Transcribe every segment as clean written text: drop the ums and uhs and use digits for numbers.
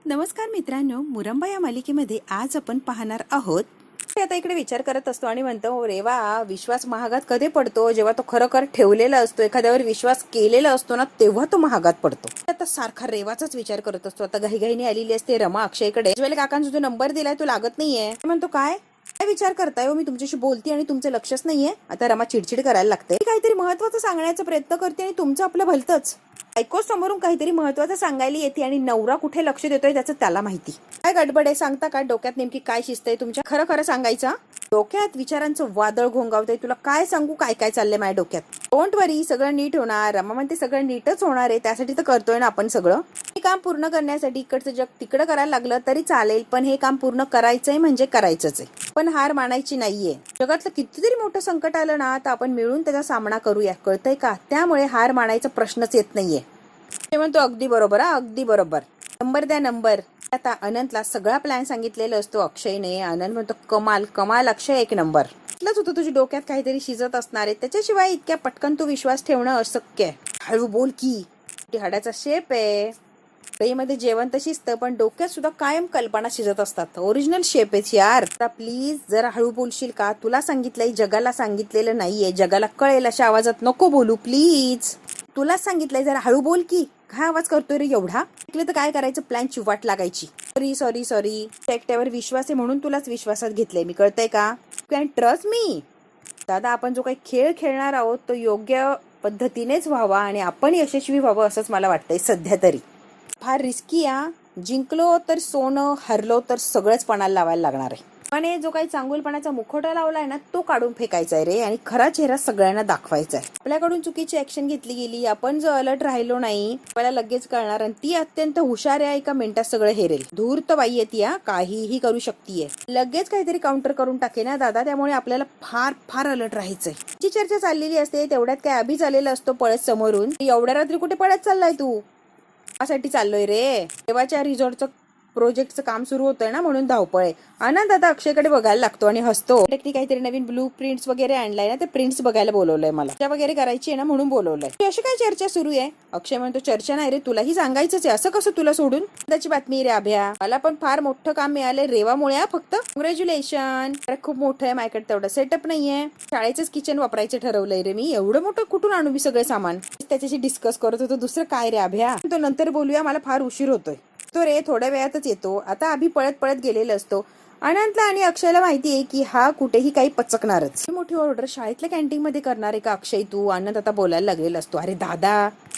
नमस्कार मित्रांनो, मुरंबा या मालिकेमध्ये आज आपण पाहणार आहोत. आता इकडे विचार करत असतो आणि म्हणतो, रे वा, विश्वास महागात कधी पडतो? जेव्हा तो खरोखर ठेवलेला असतो, एखाद्यावर विश्वास केलेला असतो ना, तेव्हा तो महागात पडतो. आता सारखा रेवाचाच विचार करत असतो. आता घाईघाईने आलेली असते रमा अक्षयकडे. ज्वेल काकांचा जो नंबर दिलाय तो लागत नाहीये. म्हणतो, काय विचार करताय हो? मी तुमच्याशी बोलते आणि तुमचं लक्षच नाहीये. आता रमा चिडचिड करायला लागते. काहीतरी महत्वाचं सांगण्याचा प्रयत्न करते आणि तुमचं आपलं भलतंच. ऐको समोरून काहीतरी महत्वाचं सांगायला येते आणि नवरा कुठे लक्ष देतोय त्याचं त्याला माहिती. काय गडबड आहे सांगता का? डोक्यात नेमकी काय शिस्त आहे तुमच्या? खरं खरं सांगायचं. डोक्यात विचारांचं वादळ घोंगावतंय. तुला काय सांगू काय काय चाललंय माझ्या डोक्यात? डोंट वरी, सगळं नीट होणार. रमा म्हणते, सगळं नीटच होणार आहे. त्यासाठी तर करतोय ना आपण सगळं. हे काम पूर्ण करण्यासाठी इकडचं जग तिकडं करायला लागलं तरी चालेल, पण हे काम पूर्ण करायचंय म्हणजे करायचंच आहे. पण हार मानायची नाहीये. जगातलं कितीतरी मोठं संकट आलं ना, तर आपण मिळून त्याचा सामना करूया, कळतंय का? त्यामुळे हार मानायचा प्रश्नच येत नाहीये. ते म्हणतो, अगदी बरोबर, अगदी बरोबर. नंबर द्या, नंबर. आता अनंतला सगळा प्लॅन सांगितलेला असतो अक्षयने. आनंद म्हणतो, कमाल कमाल अक्षय, एक नंबर. इतलंच होतं तुझ्या डोक्यात काहीतरी शिजत असणार आहे. त्याच्याशिवाय इतक्या पटकन तू विश्वास ठेवणं अशक्य आहे. हळू बोल की. हाडाचा शेप आहे. मध्ये जेवण तर शिजतं, पण डोक्यात सुद्धा कायम कल्पना शिजत असतात. ओरिजिनल शेप आहे यार. प्लीज जरा हळू बोलशील का? तुला सांगितलंय, जगाला सांगितलेलं नाहीये. जगाला कळेल अशा आवाजात नको बोलू प्लीज. तुलाच सांगितलंय जरा हळू बोल की. काय आवाज करतोय रे एवढा? ऐकलं तर काय करायचं? प्लॅनची वाट लागायची. Sorry sorry sorry. एकट्यावर विश्वास आहे म्हणून तुलाच विश्वासात घेतलंय मी, कळतंय का? Can trust me. दादा, आपण जो काही खेळ खेळणार आहोत तो योग्य पद्धतीनेच व्हावा आणि आपण यशस्वी व्हावं असंच मला वाटतंय सध्या तरी. फार रिस्की आहे. जिंकलो तर सोनं, हरलो तर सगळंच पणाला लावायला लागणार आहे. पण जो काही चांगुलपणाचा मुखवटा लावलाय ना, तो काढून फेकायचा आहे रे, आणि खरा चेहरा सगळ्यांना दाखवायचा आहे. आपल्याकडून चुकीची ऍक्शन घेतली गेली, आपण जो अलर्ट राहिलो नाही, आपल्याला लगेच कळणार. आणि ती अत्यंत हुशार आहे. एका मिनिटात सगळं हेरेल. धूर्त बाई आहे ती. काहीही करू शकतीये. लगेच काहीतरी काउंटर करून टाके ना दादा. त्यामुळे आपल्याला फार फार अलर्ट राहायचंय. जी चर्चा चाललेली असते तेवढ्यात काय अभि चाललेलं असतो पळत समोरून. एवढ्या रात्री कुठे पळत चाललाय तू? साठी चाललोय रे. देवाच्या रिसॉर्टचं प्रोजेक्टचं काम सुरू होतंय ना, म्हणून धावपळ आहे. आनंद आता अक्षयकडे बघायला लागतो आणि हसतो. काहीतरी नवीन ब्लू प्रिंट्स वगैरे आणलाय ना, ते प्रिंट्स बघायला बोलवलंय मला. चर्चा वगैरे करायची आहे ना, म्हणून बोलवलंय. अशी काय चर्चा सुरू आहे? अक्षय म्हणतो, चर्चा नाही रे, तुलाही सांगायचंच आहे. असं कसं तुला सोडून? त्याची बातमी रे अभ्या. मला पण फार मोठं काम मिळालंय रेवामुळे. फक्त कॉंग्रॅच्युलेशन. खूप मोठं आहे. माझ्याकडे तेवढं सेटअप नाहीये. शाळेचंच किचन वापरायचं ठरवलंय रे मी. एवढं मोठं कुठून आणू मी सगळं सामान? त्याच्याशी डिस्कस करत होतो. दुसरं काय रे अभ्या? तो नंतर बोलूया, मला फार उशीर होतोय. तो रे थोड्या वेळातच येतो. आता अभि पळत पळत गेलेला असतो. अनंतला आणि अक्षयला माहिती आहे की हा कुठेही काही पचकणारच. मोठी ऑर्डर शाळेतल्या कॅन्टीन मध्ये करणार आहे का अक्षय तू? आनंद आता बोलायला लागलेला असतो. अरे दादा.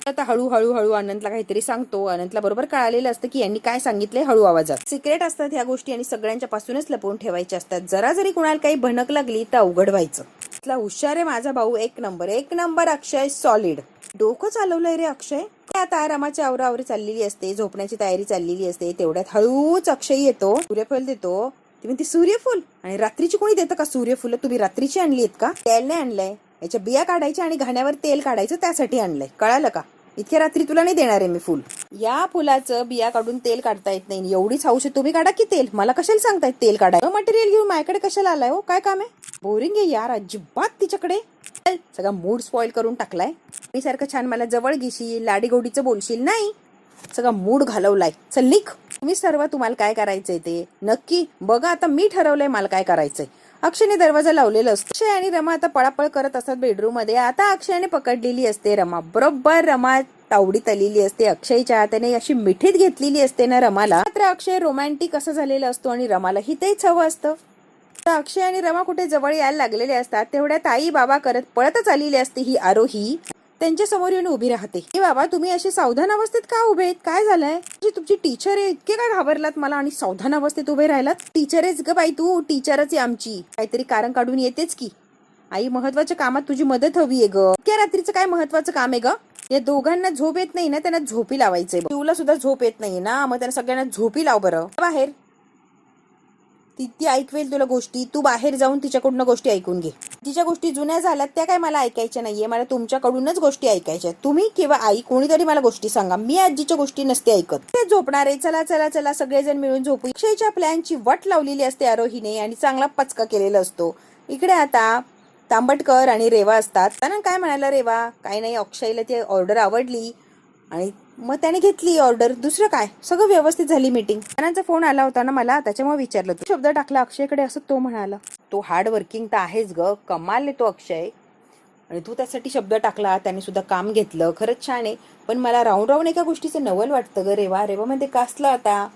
आता हळूहळू हळू आनंदला काहीतरी सांगतो. आनंदला बरोबर कळालेलं असतं की यांनी काय सांगितलंय. हळू आवाजात. सिक्रेट असतात ह्या गोष्टी आणि सगळ्यांच्या पासूनच लपवून ठेवायच्या असतात. जरा जरी कुणाला काही भनक लागली तर अवघड व्हायचं. इथला हुशार आहे माझा भाऊ. एक नंबर, एक नंबर अक्षय. सॉलिड डोकं चालवलंय रे अक्षय. आता रमाची आवरावरी चाललेली असते. झोपण्याची तयारी चाललेली असते. तेवढ्यात हळूच अक्षय येतो. सूर्यफूल देतो. ती म्हणते, सूर्यफूल? आणि रात्रीची कोणी देतं का सूर्यफुलं? तुम्ही रात्रीची आणली आहेत का? तेल नाही आणलंय. याच्या बिया काढायच्या आणि घाण्यावर तेल काढायचं, त्यासाठी आणलंय. कळालं का? इतक्या रात्री तुला नाही देणार आहे मी फुल. या फुलाचं बिया काढून तेल काढता येत नाही. एवढीच हौस आहे, तुम्ही काढा की तेल. मला कशाला सांगतायत तेल काढाय? मटेरियल घेऊन माझ्याकडे कशाला आलाय हो? काय काम आहे? बोरिंग आहे यार अजिबात तिच्याकडे. सगळा मूड स्पॉइल करून टाकलाय. मी सारखं छान मला जवळ घेशील, लाडीगोडीचं बोलशील नाही. सगळा मूड घालवलाय. चल निघ. तुम्ही सर्व तुम्हाला काय करायचंय ते नक्की बघा. आता मी ठरवलंय मला काय करायचंय. अक्षयने दरवाजा लावलेला असतो. अक्षय आणि रमा आता पळापळ करत असतात बेडरूम मध्ये. आता अक्षयने पकडलेली असते रमा. बरोबर रमा तावडीत आलेली असते अक्षयच्या. त्याने अशी मिठीत घेतलेली असते ना रमाला. मात्र अक्षय रोमॅन्टिक असं झालेलं असतो आणि रमालाही तेच हवं असतं. अक्षय आणि रमा कुठे जवळ यायला लागलेले असतात. तेवढ्यात आई बाबा करत पळतच आलेली असते ही आरोही. त्यांच्या समोर येऊन उभी राहते. ए बाबा, तुम्ही असे सावधान अवस्थेत का उभे आहेत? काय झालंय? तुमची टीचर आहे, इतके काय घाबरलात मला आणि सावधान अवस्थेत उभे राहिलात? टीचर आहेच ग बाई तू. टीचरच आहे आमची. काहीतरी कारण काढून येतेच की. आई, महत्वाच्या कामात तुझी मदत हवी आहे ग. इतक्या रात्रीचं काय महत्वाचं काम आहे ग? या दोघांना झोप येत नाही ना, त्यांना झोपी लावायचंय. तुला सुद्धा झोप येत नाही ना, मग त्यांना सगळ्यांना झोपी लाव बरं. बाहेर ती ऐकवेल तुला गोष्टी. तू बाहेर जाऊन तिच्याकडून गोष्टी ऐकून घे. तिच्या गोष्टी जुन्या झाल्यात, त्या काय मला ऐकायच्या नाहीये. मला तुमच्याकडूनच गोष्टी ऐकायच्या. तुम्ही किंवा आई कोणीतरी मला गोष्टी सांगा. मी आजीच्या गोष्टी नसते ऐकत. ते झोपणार आहे. चला चला चला सगळेजण मिळून झोपू. अक्षयच्या प्लॅनची वट लावलेली असते आरोहीने आणि चांगला पचका केलेला असतो. इकडे आता तांबटकर आणि रेवा असतात. त्यानं काय म्हणाला रेवा? काय नाही, अक्षयला ती ऑर्डर आवडली आणि मग त्याने घेतली ऑर्डर, दुसरं काय, सगळं व्यवस्थित झाली मीटिंग. त्यांचा फोन आला होता ना मला, त्याच्यामुळे विचारलं. तू शब्द टाकला अक्षयकडे असं तो म्हणाला. तो हार्ड वर्किंग तर आहेच ग, कमाल आहे तो अक्षय, आणि तू त्यासाठी शब्द टाकला, त्याने सुद्धा काम घेतलं, खरंच छान आहे. पण मला राहून राहून एका गोष्टीचं नवल वाटतं ग रेवा. रेवा मध्ये कासलं आता,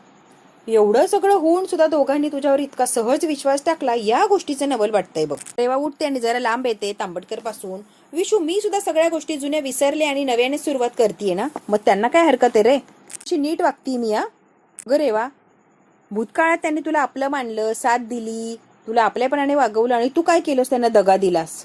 एवढं सगळं होऊन सुद्धा दोघांनी तुझ्यावर इतका सहज विश्वास टाकला, या गोष्टीचं नवल वाटतंय बघ. रेवा उठते आणि जरा लांब येते तांबटकर पासून. विशू, मी सुद्धा सगळ्या गोष्टी जुन्या विसरले आणि नव्याने सुरुवात करतेय ना, मग त्यांना काय हरकत आहे रे. नीट वागती मी. ग रेवा, भूतकाळात त्यांनी तुला आपलं मानलं, साथ दिली, तुला आपल्यापणाने वागवलं, आणि तू काय केलंस, त्यांना दगा दिलास.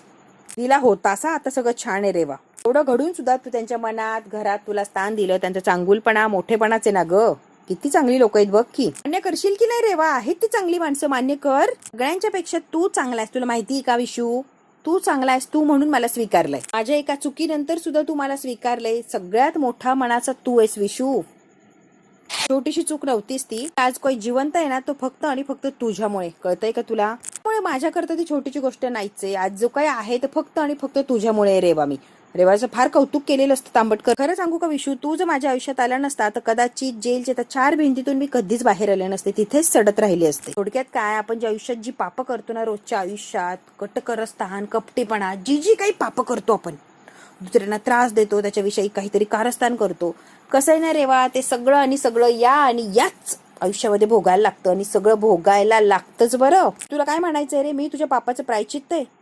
दिला होतासा. आता सगळं छान आहे रेवा. एवढं घडून सुद्धा तू त्यांच्या मनात, घरात तुला स्थान दिलं. त्यांचा चांगुलपणा, मोठेपणाच आहे ना ग. किती चांगली लोक आहेत बघ की. मान्य करशील की नाही रेवा, आहेत ती चांगली माणसं, मान्य कर. सगळ्यांच्या पेक्षा तू चांगला आहेस. तुला माहिती का विशू, तू चांगला आहेस, तू म्हणून मला स्वीकारलंय. माझ्या एका चुकीनंतर सुद्धा तू मला स्वीकारलंय. सगळ्यात मोठा मनाचा तू आहेस विशू. छोटीशी चूक नव्हतीस ती. आज काही जिवंत आहे ना, तो फक्त आणि फक्त तुझ्यामुळे. कळतंय का तुला? त्यामुळे माझ्याकरता ती छोटीची गोष्ट नाहीच आहे. आज जो काही आहे ते फक्त आणि फक्त तुझ्यामुळे रेवा. मी रेवाचं फार कौतुक केलेलं असतं तांबटकर. खरं सांगू का विशू, तू जर माझ्या आयुष्यात आला नसता तर कदाचित जेलच्या त्या 4 भिंतीतून मी कधीच बाहेर आले नसते, तिथेच सडत राहिली असते. थोडक्यात काय, आपण ज्या आयुष्यात जी पापं करतो ना रोजच्या आयुष्यात, कटकरस्थान, कपटेपणा, जी काही पापं करतो आपण, दुसऱ्यांना त्रास देतो, त्याच्याविषयी काहीतरी कारस्थान करतो, कसं आहे ना रेवा, ते सगळं आणि सगळं या आणि याच आयुष्यामध्ये भोगायला लागतं, आणि सगळं भोगायला लागतंच. बरं, तुला काय म्हणायचंय रे, मी तुझ्या पापाचं प्रायश्चित्त आहे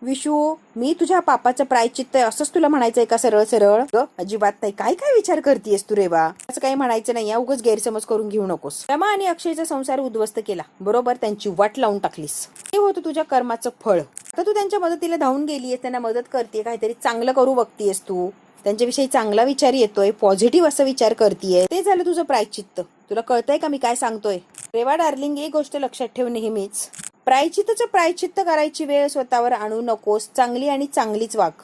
विशू, मी तुझ्या पापाचं प्रायश्चित्त आहे असंच तुला म्हणायचंय का सरळ सरळ? अजिबात नाही. काय काय विचार करतेयस तू रेवा, असं काही म्हणायचं नाही. उगाच गैरसमज करून घेऊ नकोस. रमा आणि अक्षयचा संसार उद्ध्वस्त केला, बरोबर, त्यांची वाट लावून टाकलीस. हे होतं तुझ्या कर्माचं फळ. आता तू त्यांच्या मदतीला धावून गेलीयस, त्यांना मदत करते, काहीतरी चांगलं करू बघतीयस तू, त्यांच्याविषयी चांगला विचार येतोय, पॉझिटिव्ह असं विचार करतीये, ते झालं तुझं प्रायश्चित्त. तुला कळतंय का मी काय सांगतोय? रेवा डार्लिंग, एक गोष्ट लक्षात ठेव नेहमीच, प्रायश्चित्त करायची वेळ स्वतःवर आणू नकोस. चांगली आणि चांगलीच वाग.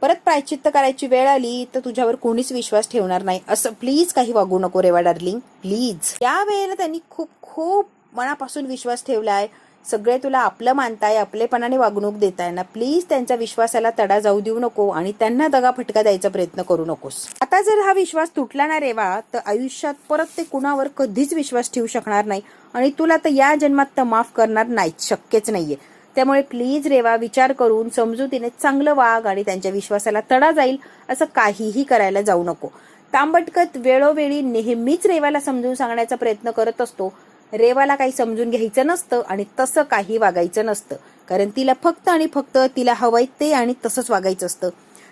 परत प्रायश्चित्त करायची वेळ आली तर तुझ्यावर कोणीच विश्वास ठेवणार नाही, असं प्लीज काही वागू नको रेवा डार्लिंग, प्लीज. या वेळेला त्यांनी खूप खूप मनापासून विश्वास ठेवलाय. सगळे तुला आपलं मानताय, आपलेपणाने वागणूक देताय ना, प्लीज त्यांच्या विश्वासाला तडा जाऊ देऊ नको आणि त्यांना दगा फटका द्यायचा प्रयत्न करू नकोस. आता जर हा विश्वास तुटला ना रेवा, तर आयुष्यात परत ते कुणावर कधीच विश्वास ठेवू शकणार नाही, आणि तुला तर या जन्मात तर माफ करणार नाहीच, शक्यच नाहीये. त्यामुळे प्लीज रेवा, विचार करून समजुतीने चांगलं वाग, आणि त्यांच्या विश्वासाला तडा जाईल असं काहीही करायला जाऊ नको. तांबटकत वेळोवेळी नेहमीच रेवाला समजून सांगण्याचा प्रयत्न करत असतो. रेवाला काही समजून घ्यायचं नसतं आणि तसं काही वागायचं नसतं, कारण तिला फक्त आणि फक्त तिला हवंय ते आणि तसंच वागायचं असतं.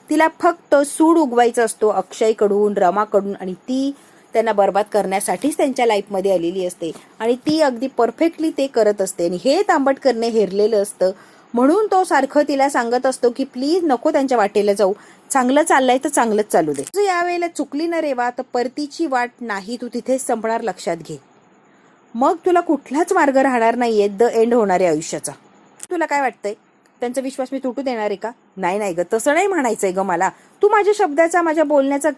तिला फक्त सूड उगवायचं असतो अक्षयकडून, रमाकडून, आणि ती त्यांना बर्बाद करण्यासाठीच त्यांच्या लाईफमध्ये आलेली असते, आणि ती अगदी परफेक्टली ते करत असते. आणि हे तांबटकरने हेरलेलं असतं, म्हणून तो सारखं तिला सांगत असतो की प्लीज नको त्यांच्या वाटेला जाऊ, चांगलं चाललंय तर चांगलंच चालू दे. जर यावेळेला चुकली ना रेवा, तर परतीची वाट नाही, तू तिथेच संपणार, लक्षात घे. मग तुला कुठलाच मार्ग राहणार नाहीये द एंड होणाऱ्या आयुष्याचा. तुला काय वाटतंय, त्यांचा विश्वास मी तुटू देणार आहे का? नाही नाही ग, तसं नाही म्हणायचंय ग मला. तू माझ्या शब्दाचा, माझ्या बोलण्याचा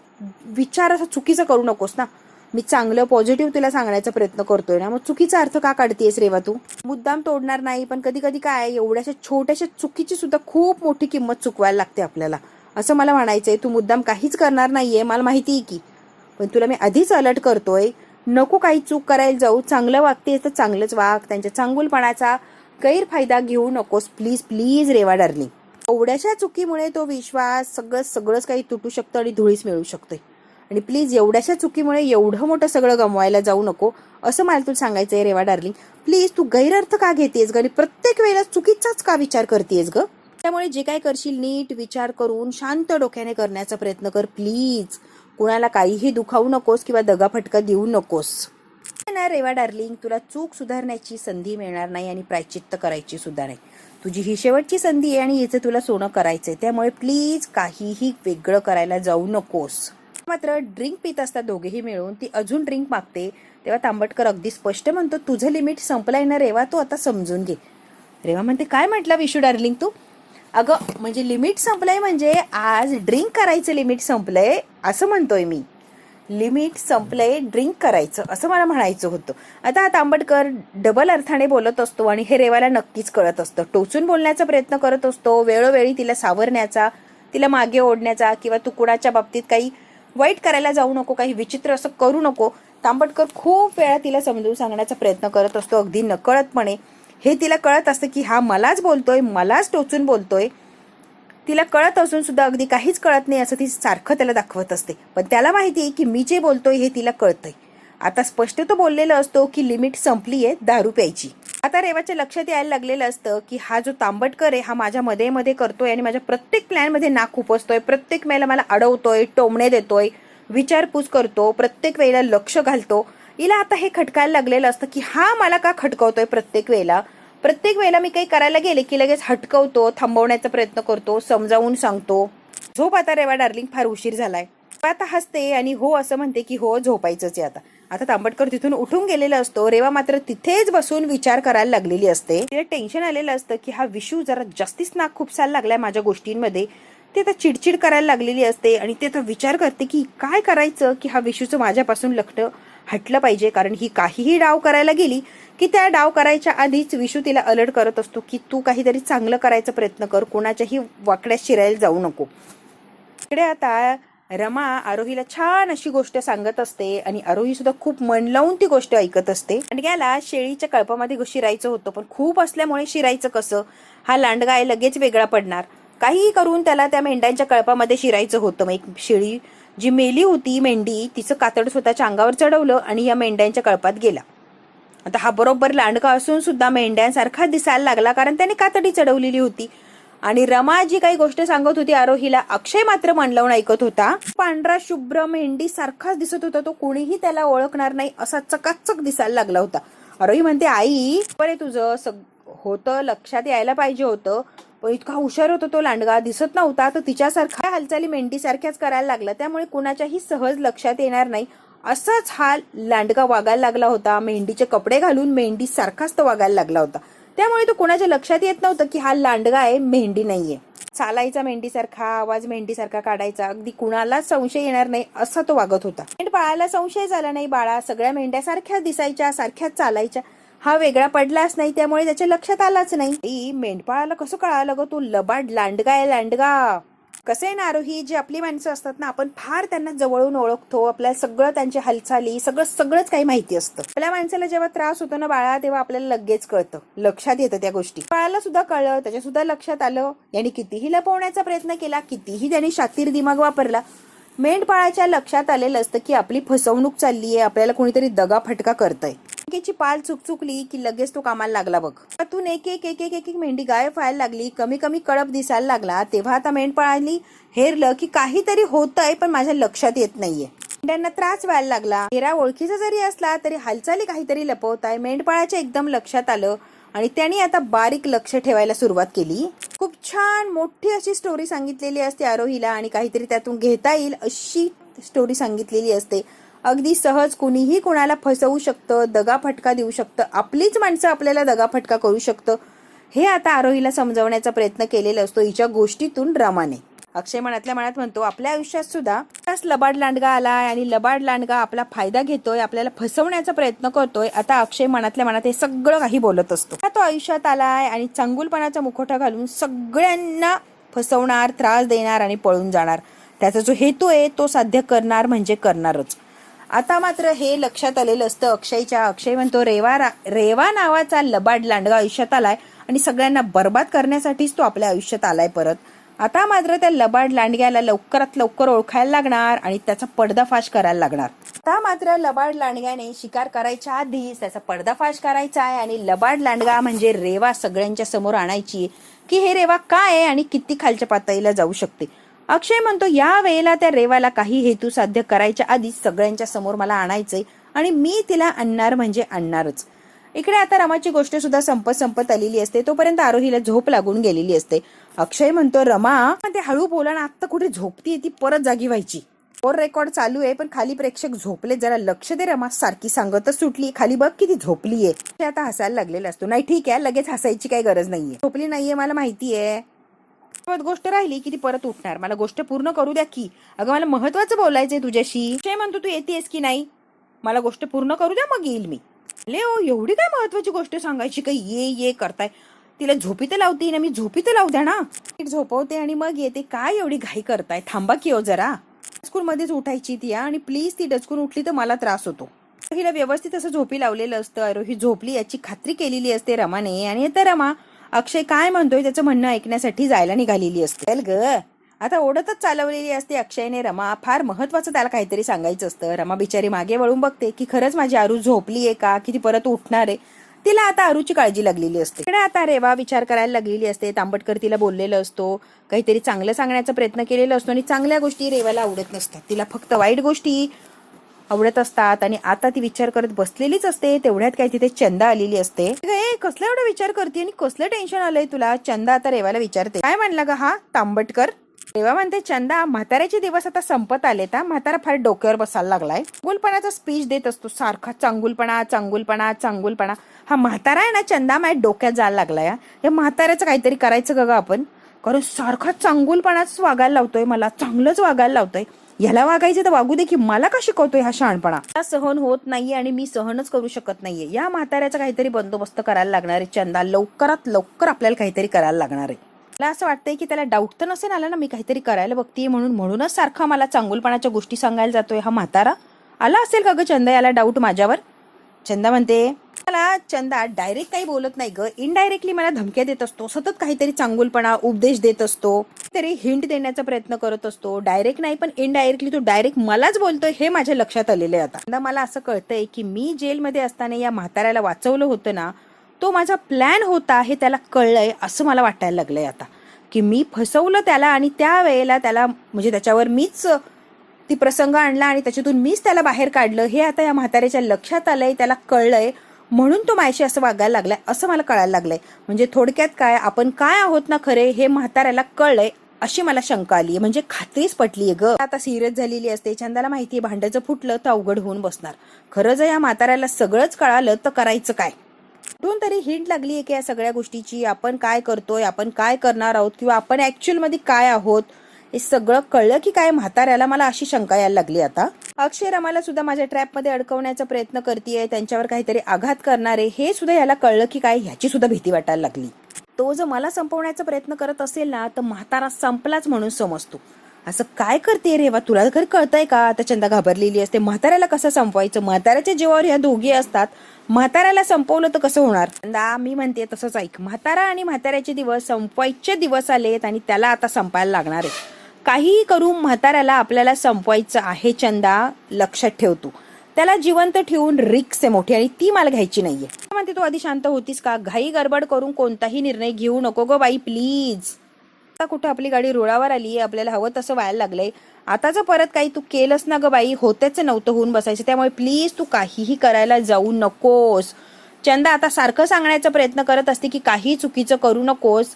विचार असा चुकीचा करू नकोस ना. मी चांगलं पॉझिटिव्ह तुला सांगण्याचा प्रयत्न करतोय ना, मग चुकीचा अर्थ का काढतेस रेवा तू? मुद्दाम तोडणार नाही, पण कधी कधी काय, एवढ्याशा छोट्याशा चुकीची सुद्धा खूप मोठी किंमत चुकवायला लागते आपल्याला, असं मला म्हणायचंय. तू मुद्दाम काहीच करणार नाहीये, मला माहिती आहे की, पण तुला मी आधीच अलर्ट करतोय, नको काही चूक करायला जाऊ. चांगलं वागते तर चांगलंच वाग, त्यांच्या चांगुलपणाचा गैरफायदा घेऊ नकोस, प्लीज प्लीज रेवा डार्लिंग. एवढ्याशा चुकीमुळे तो विश्वास सगळंच काही तुटू शकतं आणि धुळीस मिळू शकते, आणि प्लीज एवढ्याशा चुकीमुळे एवढं मोठं सगळं गमवायला जाऊ नको, असं मला तुला सांगायचंय रेवा डार्लिंग. प्लीज तू गैरअर्थ का घेतेस ग, आणि प्रत्येक वेळेला चुकीचाच का विचार करतेस ग? त्यामुळे जे काय करशील नीट विचार करून शांत डोक्याने करण्याचा प्रयत्न कर प्लीज. कुणाला काहीही दुखावू नकोस किंवा दगाफटका देऊ नकोस ना रेवा डार्लिंग. तुला चूक सुधारण्याची संधी मिळणार नाही आणि प्रायश्चित्त करायची सुद्धा नाही. तुझी ही शेवटची संधी आहे आणि हिचं तुला सोनं करायचंय, त्यामुळे प्लीज काहीही वेगळं करायला जाऊ नकोस. मात्र ड्रिंक पित असतात दोघेही मिळून, ती अजून ड्रिंक मागते तेव्हा तांबटकर अगदी स्पष्ट म्हणतो, तुझं लिमिट संपलंय ना रेवा, तू आता समजून घे. रेवा म्हणते, काय म्हटला विशू डार्लिंग तू? अगं म्हणजे लिमिट संपलंय म्हणजे आज ड्रिंक करायचं लिमिट संपलंय असं म्हणतोय मी. लिमिट संपलंय ड्रिंक करायचं असं मला म्हणायचं होतं. आता हा तांबटकर डबल अर्थाने बोलत असतो आणि हे रेवाला नक्कीच कळत असतं. टोचून बोलण्याचा प्रयत्न करत असतो, वेळोवेळी तिला सावरण्याचा, तिला मागे ओढण्याचा, किंवा तू कुणाच्या बाबतीत काही वाईट करायला जाऊ नको, काही विचित्र असं करू नको. तांबटकर खूप वेळा तिला समजून सांगण्याचा प्रयत्न करत असतो, अगदी नकळतपणे. हे तिला कळत असतं की हा मलाच बोलतोय, मलाच टोचून बोलतोय. तिला कळत असून सुद्धा अगदी काहीच कळत नाही असं ती सारखं त्याला दाखवत असते. पण त्याला माहिती आहे की मी जे बोलतोय हे तिला कळतंय. आता स्पष्ट तो बोललेला असतो की लिमिट संपली आहे दारू प्यायची. आता रेवाच्या लक्षात यायला लागलेलं असतं की हा जो तांबटकर आहे हा माझ्या मध्ये मध्ये करतोय आणि माझ्या प्रत्येक प्लॅनमध्ये नाक खुपसतोय, प्रत्येक वेळेला मला अडवतोय, टोमणे देतोय, विचारपूस करतो, प्रत्येक वेळेला लक्ष घालतो. हिला आता हे खटकायला लागलेलं असतं की हा मला का खटकवतोय प्रत्येक वेळेला मी काही करायला गेले की लगेच हटकवतो, थांबवण्याचा प्रयत्न करतो, समजावून सांगतो. झोप आता रेवा डार्लिंग, फार उशीर झालाय. आता हसते आणि हो असं म्हणते की हो झोपायचंच आहे आता. आता तांबटकर तिथून उठून गेलेला असतो. रेवा मात्र तिथेच बसून विचार करायला लागलेली असते. तिला टेन्शन आलेलं असतं की हा विशू जरा जास्तीच नाक खुपसायला लागलाय माझ्या गोष्टींमध्ये. ती आता चिडचिड करायला लागलेली असते आणि ते आता विचार करते की काय करायचं की हा विशूचं माझ्यापासून लक्ष हटलं पाहिजे. कारण ही काहीही डाव करायला गेली की त्या डाव करायच्या आधीच विशू तिला अलर्ट करत असतो की तू काहीतरी चांगलं करायचा प्रयत्न कर, कोणाच्याही वाकड्यात शिरायला जाऊ नको. इकडे आता रमा आरोहीला छान अशी गोष्ट सांगत असते आणि आरोही सुद्धा खूप मन लावून ती गोष्ट ऐकत असते. लांडग्याला शेळीच्या कळपामध्ये शिरायचं होतं, पण खूप असल्यामुळे शिरायचं कसं, हा लांडगा लगेच वेगळा पडणार. काहीही करून त्याला त्या मेंढ्यांच्या कळपामध्ये शिरायचं होतं. मग एक शेळी जी मेली होती मेंढी, तिचं कातड स्वतःच्या अंगावर चढवलं आणि या मेंढ्यांच्या कळपात गेला. आता हा बरोबर लांडगा असून सुद्धा मेंढ्यांसारखा दिसायला लागला, कारण त्याने कातडी चढवलेली होती. आणि रमा जी काही गोष्ट सांगत होती आरोहीला, अक्षय मात्र मन लावून ऐकत होता. पांढरा शुभ्र मेंढी सारखाच दिसत होता तो, कोणीही त्याला ओळखणार नाही असा चकाचक दिसायला लागला होता. आरोही म्हणते, आई बरे तुझं होतं, लक्षात यायला पाहिजे होतं, पण इतका हुशार होता तो लांडगा, दिसत नव्हता. तर तिच्यासारख्या हालचाली मेंढी सारख्याच करायला लागला, त्यामुळे कुणाच्याही सहज लक्षात येणार नाही असाच हा लांडगा वागायला लागला होता. मेंढीचे कपडे घालून मेंढी सारखाच तो वागायला लागला होता, त्यामुळे तो कोणाच्या लक्षात येत नव्हतं की हा लांडगा आहे, मेंढी नाहीये. चालायचा मेंढीसारखा, आवाज मेंढीसारखा काढायचा, अगदी कुणालाच संशय येणार नाही असा तो वागत होता. बाळाला संशय झाला नाही. बाळा सगळ्या मेंढ्या सारख्याच दिसायच्या, सारख्याच चालायच्या, हा वेगळा पडलाच नाही, त्यामुळे त्याच्या लक्षात आलाच नाही. मेंढपाळाला कसं कळालं ग तो लबाड लांडगा आहे लांडगा. कसं आहे ना आरोही, जी आपली माणसं असतात ना, आपण फार त्यांना जवळून ओळखतो, आपल्याला सगळं त्यांची हालचाली सगळंच काही माहिती असतं. आपल्या माणसाला जेव्हा त्रास होतो ना बाळा, तेव्हा आपल्याला लगेच कळतं, लक्षात येतं त्या गोष्टी. बाळाला सुद्धा कळलं, त्याच्या सुद्धा लक्षात आलं. याने कितीही लपवण्याचा प्रयत्न केला, कितीही त्याने शातीर दिमाग वापरला, मेंढपाळाच्या लक्षात आलेलं असतं की आपली फसवणूक चालली आहे, आपल्याला कोणीतरी दगा फटका करतंय. मेंढीची पाल चुकचुकली की लगेच तो कामाला लागला बघ. त्यातून एक एक मेंढी गायब व्हायला लागली, कमी कमी कळप दिसायला लागला. तेव्हा आता मेंढपाळाली हेरलं की काहीतरी होतंय, पण माझ्या लक्षात येत नाहीये. मेंढ्यांना त्रास व्हायला लागला. चेहरा ओळखीचा जरी असला तरी हालचाली काहीतरी लपवताय. मेंढपाळाच्या एकदम लक्षात आलं आणि त्यांनी आता बारीक लक्ष ठेवायला सुरुवात केली. खूप छान मोठी अशी स्टोरी सांगितलेली असते आरोहीला आणि काहीतरी त्यातून घेता येईल अशी स्टोरी सांगितलेली असते. अगदी सहज कुणीही कुणाला फसवू शकतं, दगाफटका देऊ शकतं, आपलीच माणसं आपल्याला दगाफटका करू शकतं, हे आता आरोहीला समजवण्याचा प्रयत्न केलेला असतो हिच्या गोष्टीतून रमाने. अक्षय मनातल्या मनात म्हणतो, आपल्या आयुष्यात सुद्धा लबाड लांडगा आलाय आणि लबाड लांडगा आपला फायदा घेतोय, आपल्याला फसवण्याचा प्रयत्न करतोय. आता अक्षय मनातल्या मनात हे सगळं काही बोलत असतो. तो आयुष्यात आलाय आणि चांगुलपणाचा मुखवटा घालून सगळ्यांना फसवणार, त्रास देणार आणि पळून जाणार. त्याचा जो हेतू आहे तो साध्य करणार म्हणजे करणारच. आता मात्र हे लक्षात आलेलं असतं अक्षयच्या. अक्षय म्हणतो, रेवा नावाचा लबाड लांडगा आयुष्यात आलाय आणि सगळ्यांना बर्बाद करण्यासाठीच तो आपल्या आयुष्यात आलाय परत. आता मात्र त्या लबाड लांडग्याला लवकरात लवकर ओळखायला लागणार आणि त्याचा पर्दाफाश करायला लागणार. आता मात्र लबाड लांडग्याने शिकार करायच्या आधीच त्याचा पर्दाफाश करायचा आहे आणि लबाड लांडगा म्हणजे रेवा सगळ्यांच्या समोर आणायची की हे रेवा काय आहे आणि किती खालच्या पातळीला जाऊ शकते. अक्षय म्हणतो, या वेळेला त्या रेवाला काही हेतू साध्य करायच्या आधीच सगळ्यांच्या समोर मला आणायचंय आणि मी तिला आणणार म्हणजे आणणारच. इकडे आता रमाची गोष्ट सुद्धा संपत आलेली असते. तोपर्यंत आरोहीला झोप लागून गेलेली असते. अक्षय म्हणतो, रमा ते हळू बोला ना, आत्ता कुठे झोपतीये ती, परत जागी व्हायची. रेकॉर्ड चालू आहे पण खाली प्रेक्षक झोपले, जरा लक्ष दे रमा, सारखी सांगतच सुटली, खाली बघ किती झोपलीये. ते आता हसायला लागलेला असतो. नाही ठीक आहे, लगेच हसायची काही गरज नाहीये, झोपली नाहीये मला माहितीये. गोष्ट राहिली की ती परत उठणार, मला गोष्ट पूर्ण करू द्या की. अगं मला महत्वाचं बोलायचंय तुझ्याशी. अक्षय म्हणतो, तू येतेस की नाही, मला गोष्ट पूर्ण करू द्या मग येईल मी. एवढी काय महत्वाची गोष्ट सांगायची, काही ये करताय, तिला झोपी तर लावते ना मी, झोपी तर लावू द्या ना, झोपवते आणि मग येते, काय एवढी घाई करताय, थांबा की हो जरा. स्कूलमध्येच उठायची ती आणि प्लीज ती डचकून उठली तर मला त्रास होतो. हिला व्यवस्थित असं झोपी लावलेलं असतं. आरोही झोपली याची खात्री केलेली असते रमाने आणि आता रमा अक्षय काय म्हणतोय त्याचं म्हणणं ऐकण्यासाठी जायला निघालेली असते. चल ग, आता ओढतच चालवलेली असते अक्षयने रमा. फार महत्वाचं त्याला काहीतरी सांगायचं असतं. रमा बिचारी मागे वळून बघते की खरंच माझी आरू झोपलीये का, की ती परत उठणार आहे. तिला आता आरूची काळजी लागलेली असते. तिकडे आता रेवा विचार करायला लागलेली असते. तांबटकर तिला बोललेलं असतो, काहीतरी चांगलं सांगण्याचा प्रयत्न केलेला असतो आणि चांगल्या गोष्टी रेवाला आवडत नसतात. तिला फक्त वाईट गोष्टी आवडत असतात आणि आता ती विचार करत बसलेलीच असते. तेवढ्यात काय तिथे चंदा आलेली असते. ए कसला एवढा विचार करते आणि कसलं टेन्शन आलंय तुला. चंदा आता रेवाला विचारते, काय म्हणला ग हा तांबटकर. रेवा म्हणते, चंदा म्हाताऱ्याचे दिवस आता संपत आलेत. म्हातारा फार डोक्यावर बसायला लागलाय. चांगुलपणाचा स्पीच देत असतो सारखा, चांगुलपणा चांगुलपणा चांगुलपणा. हा म्हातारा आहे ना चंदा, माझ्या डोक्यात जायला लागलाय. या म्हाताऱ्याचं काहीतरी करायचं ग आपण, कारण सारखा चांगुलपणाच वागायला लावतोय मला, चांगलंच वागायला लावतोय. याला वागायचं तर वागू दे की, मला का शिकवतोय हा शहाणपणा. सहन होत नाहीये आणि मी सहनच करू शकत नाहीये. या म्हाताऱ्याचा काहीतरी बंदोबस्त करायला लागणार आहे चंदा. लवकरात लवकर आपल्याला काहीतरी करायला लागणार आहे. मला असं वाटतंय की त्याला डाऊट तर नसेल आला ना मी काहीतरी करायला बघतीये म्हणूनच सारखा मला चांगुलपणाच्या गोष्टी सांगायला जातोय हा म्हातारा. आला असेल का ग चंदा याला डाऊट माझ्यावर. चंदा म्हणते, मला चंदा डायरेक्ट काही बोलत नाही ग, इनडायरेक्टली मला धमक्या देत असतो. सतत काहीतरी चांगुलपणा उपदेश देत असतो, तरी हिंट देण्याचा प्रयत्न करत असतो. डायरेक्ट नाही पण इनडायरेक्टली तो डायरेक्ट मलाच बोलतोय हे माझ्या लक्षात आलेलं आहे. आता मला असं कळतंय की मी जेलमध्ये असताना या म्हाताऱ्याला वाचवलं होतं ना, तो माझा प्लॅन होता हे त्याला कळलंय असं मला वाटायला लागलंय आता, की मी फसवलं त्याला आणि त्या वेळेला त्याला म्हणजे त्याच्यावर मीच ती प्रसंग आणला आणि त्याच्यातून मीच त्याला बाहेर काढलं हे आता या म्हाताऱ्याच्या लक्षात आलंय, त्याला कळलंय म्हणून तो माझ्याशी असं वागायला लागलाय असं मला कळायला लागलंय. म्हणजे थोडक्यात काय, आपण काय आहोत ना खरे हे म्हाताऱ्याला कळलंय अशी मला शंका आली, म्हणजे खात्रीच पटलीये ग. आता सिरियस झालेली असते. चंदाला माहितीये भांड्याचं फुटलं तर अवघड होऊन बसणार. खरं जर या म्हाताऱ्याला सगळंच कळालं तर करायचं काय. कुठून तरी हिंट लागलीये की या सगळ्या गोष्टीची, आपण काय करतोय, आपण काय करणार आहोत किंवा आपण ऍक्च्युअल मध्ये काय आहोत हे सगळं कळलं की काय म्हाताऱ्याला. मला अशी शंका यायला लागली आता. अक्षय रमाला सुद्धा माझ्या ट्रॅपमध्ये अडकवण्याचा प्रयत्न करतेय, त्यांच्यावर काहीतरी आघात करणारे हे सुद्धा याला कळलं की काय ह्याची सुद्धा भीती वाटायला लागली. तो जर मला संपवण्याचा प्रयत्न करत असेल ना तर म्हातारा संपलाच म्हणून समजतो. असं काय करते रेवा, तुला घरी कळतंय का. आता चंदा घाबरलेली असते. म्हाताऱ्याला कसं संपवायचं, म्हाताऱ्याच्या जीवावर ह्या दोघी असतात, म्हाताऱ्याला संपवलं तर कसं होणार. चंदा मी म्हणते तसंच ऐक, म्हातारा आणि म्हाताऱ्याचे दिवस संपवायचे दिवस आलेत आणि त्याला आता संपायला लागणार आहे. काहीही करून म्हाताऱ्याला आपल्याला संपवायचं आहे चंदा, लक्षात ठेवतो. त्याला जिवंत ठेवून रिक्स आहे मोठी आणि ती मला घ्यायची नाहीये. म्हणते तू आधी शांत होतीस का. घाई गडबड करून कोणताही निर्णय घेऊ नको ग बाई प्लीज. आता कुठं आपली गाडी रुळावर आली, आपल्याला हवं तसं व्हायला लागलंय. आता जर परत काही तू केलंस ना ग बाई, होतेच नव्हतं होऊन बसायचं. त्यामुळे प्लीज तू काहीही करायला जाऊ नकोस. चंदा आता सारखं सांगण्याचा प्रयत्न करत असते की काही चुकीचं करू नकोस,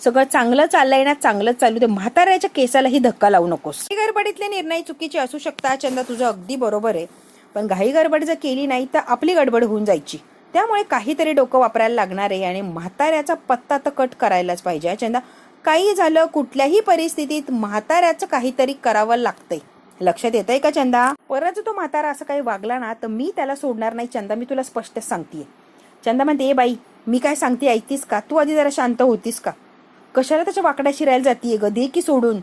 सगळं चांगलं चाललंय ना, चांगलंच चालू दे, म्हाताऱ्याच्या केसालाही धक्का लावू नकोस. गडबडीतले निर्णय चुकीचे असू शकतात चंदा, तुझं अगदी बरोबर आहे, पण घाई गडबड जर केली नाही तर आपली गडबड होऊन जायची. त्यामुळे काहीतरी डोकं वापरायला लागणार आहे आणि म्हाताऱ्याचा पत्ता तर कट करायलाच पाहिजे चंदा. काही झालं कुठल्याही परिस्थितीत म्हाताऱ्याचं काहीतरी करावं लागतंय, लक्षात येतंय का चंदा. परत तो म्हातारा असं काही वागला ना तर मी त्याला सोडणार नाही चंदा, मी तुला स्पष्टच सांगतेय. चंदा म्हणते, ए बाई मी काय सांगते ऐकतीस का, तू आधी जरा शांत होतीस का. कशाला त्याच्या वाकड्या शिरायला जातीये ग, दे की सोडून.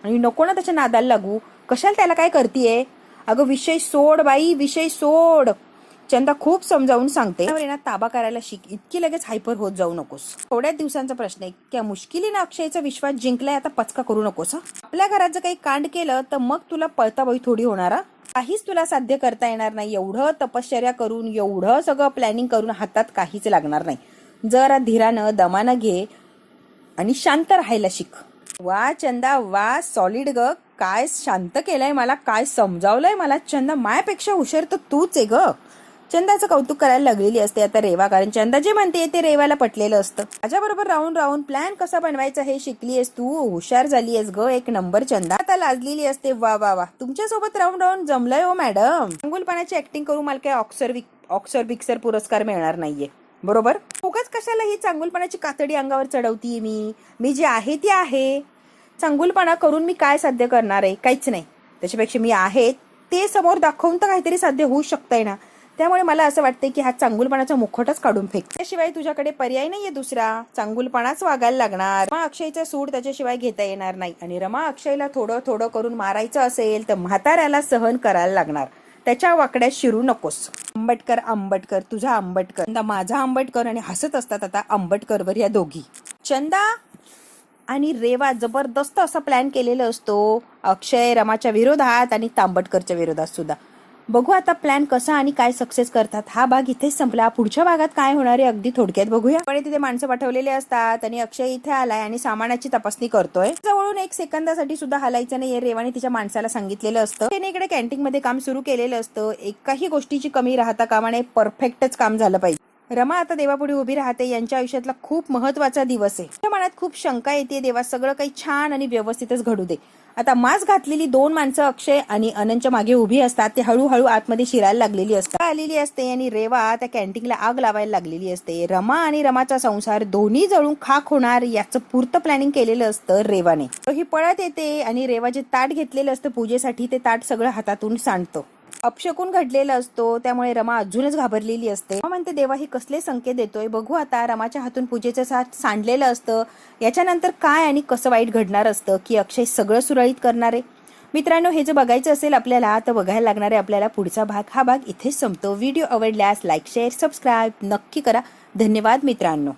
आणि नको ना त्याच्या नादाला लागू, कशाला त्याला काय करतीये. अगं विषय सोड बाई, विषय सोड. चंदा खूप समजावून सांगते, ताबा करायला शिक, इतकी लगेच हायपर होत जाऊ नकोस. थोड्याच दिवसांचा प्रश्न आहे, त्या मुश्किलीने अक्षयचा विश्वास जिंकलाय, आता पचका करू नकोस. आपल्या घरात जर काही कांड केलं तर मग तुला पळताबाई थोडी होणार. काहीच तुला साध्य करता येणार नाही. एवढं तपश्चर्या करून, एवढं सगळं प्लॅनिंग करून हातात काहीच लागणार नाही. जरा धीरानं दमानं घे आणि शांत राहायला शिक. वा चंदा वा, सॉलिड ग. काय शांत केलंय मला, काय समजावलंय मला चंदा. मायापेक्षा हुशार तर तूच आहे ग. चंदाचं कौतुक करायला लागलेली असते आता रेवा, कारण चंदा जे म्हणते ते रेवाला पटलेलं असतं. माझ्याबरोबर राहून राहून प्लॅन कसा बनवायचा हे शिकलीयस तू, हुशार झालीयस ग, एक नंबर. चंदा आता लाजलेली असते. वा वा वा, तुमच्यासोबत राहून राहून जमलंय हो मॅडम. चांगुलपणाची ऍक्टिंग करून मला काय ऑक्सर बिक्सर पुरस्कार मिळणार नाहीये, बरोबर. उगाच कशाला ही चांगुलपणाची कातडी अंगावर चढवतीये. मी जे आहे ती आहे. चांगुलपणा करून मी काय साध्य करणार आहे, काहीच नाही. त्याच्यापेक्षा मी आहे ते समोर दाखवून तर काहीतरी साध्य होऊ शकतंय ना. त्यामुळे मला असं वाटतंय की हा चांगुलपणाचा मुखवटाच काढून फेक. त्याशिवाय तुझ्याकडे पर्याय नाहीये दुसरा, चांगुलपणाच वागायला लागणार. रमा अक्षयचा सूड त्याच्याशिवाय घेता येणार नाही आणि रमा अक्षयला थोडं थोडं करून मारायचं असेल तर म्हाताऱ्याला सहन करायला लागणार. त्याच्या वाकड्यात शिरू नकोस. आंबटकर आंबटकर तुझा आंबटकर माझा आंबटकर आणि हसत असतात आता आंबटकरवर या दोघी. चंदा आणि रेवा जबरदस्त असा प्लॅन केलेला असतो अक्षय रमाच्या विरोधात आणि तांबटकरच्या विरोधात सुद्धा. बघू आता प्लॅन कसा आणि काय सक्सेस करतात. हा भाग इथेच संपला. पुढच्या भागात काय होणार आहे अगदी थोडक्यात बघूया. पण तिथे माणसं पाठवलेले असतात आणि अक्षय इथे आलाय आणि सामानाची तपासणी करतोय. जवळून 1 सेकंदासाठी सुद्धा हलायचं नाही रेवाने तिच्या माणसाला सांगितलेलं असतं. त्याने इकडे कॅन्टीन मध्ये काम सुरू केलेलं असतं. एकाही गोष्टीची कमी राहता कामा नये, परफेक्टच काम झालं पाहिजे. रमा आता देवापुढे उभी राहते. यांच्या आयुष्यातला खूप महत्वाचा दिवस आहे. त्या मनात खूप शंका येते, देवा सगळं काही छान आणि व्यवस्थितच घडू दे. आता मास्क घातलेली 2 माणसं अक्षय आणि अनंतच्या मागे उभी असतात. ते हळूहळू आतमध्ये शिरायला लागलेली असतात आलेली असते आणि रेवा त्या कॅन्टीनला आग लावायला लागलेली असते. रमा आणि रमाचा संसार दोन्ही जळून खाक होणार याचं पुरतं प्लॅनिंग केलेलं असतं रेवाने. ही पळत येते आणि रेवा जे ताट घेतलेलं असतं पूजेसाठी ते ताट सगळं हातातून सांडतो. अपशकून घडलेला असतो त्यामुळे रमा अजूनच घाबरलेली असते. म्हणते देवा ही कसले संकेत देतोय. बघू आता रमाच्या हातून पूजेचं साथ सांडलेलं असतं. याच्यानंतर काय आणि कसं वाईट घडणार असतं की अक्षय सगळं सुरळीत करणार आहे. मित्रांनो हे जर बघायचं असेल आपल्याला तर बघायला लागणार आहे आपल्याला पुढचा भाग. हा भाग इथेच संपतो. व्हिडिओ आवडल्यास लाईक शेअर सबस्क्राईब नक्की करा. धन्यवाद मित्रांनो.